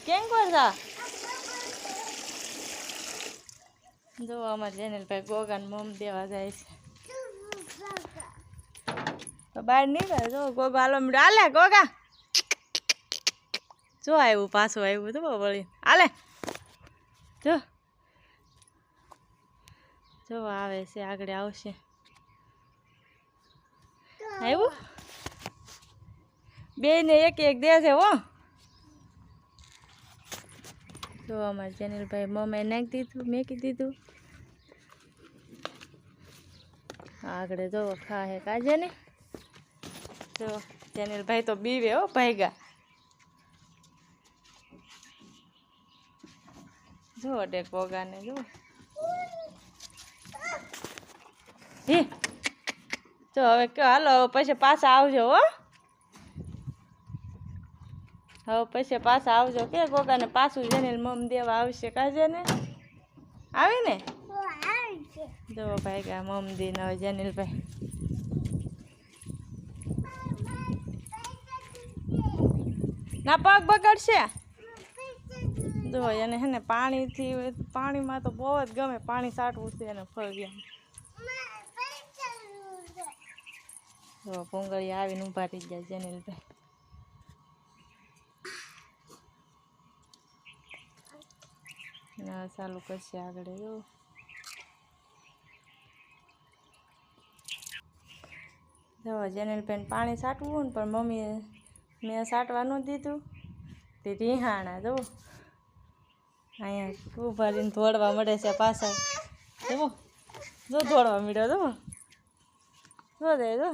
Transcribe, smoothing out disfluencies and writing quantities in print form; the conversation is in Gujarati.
કેમ કરતા જો અમારે જેનિલભાઈ ગોગાને મમ દેવા જાય છે તો બહાર નીકળે જો ગોગા હાલો મીડો હાલે ગોગા જો આવ્યું પાછું આવ્યું તો વળી હાલે જો જો આવે છે આગળ આવશે આવ્યું બે ને એક એક દે છે હો જો અમારે જેનિલભાઈ મમ્મીએ નાખી દીધું મેકી દીધું આગળ જો ખા હે કાજે ને જો જેનિલભાઈ તો બીવે હો ભાઈગા જો અડે ગોગાને જો હે તો હવે કે હાલો પછી પાછા આવજો હો હવે પછી પાછા આવજો કે ગોગાને પાછું જેનિલ મમ દેવા આવશે કાજે ને આવી ને જો ભાઈ ગા મમ દીને હવે જેનિલભાઈ ના પગ બગડશે જો એને હે ને પાણીમાં તો બહુ જ ગમે પાણી સાટવું છે એને ફળિયા જો પોંગળી આવીને ઊભા થઈ જાય જેનિલભાઈ ના ચાલુ કરશે આગળ જો જેનિલભાઈને પાણી સાટવું ને પણ મમ્મીએ મેં સાટવા ન દીધું તે રીહાણા જો અહીંયા ઊભા રહીને દોડવા મળે છે પાછળ જો દોડવા મળ્યો જો દે જો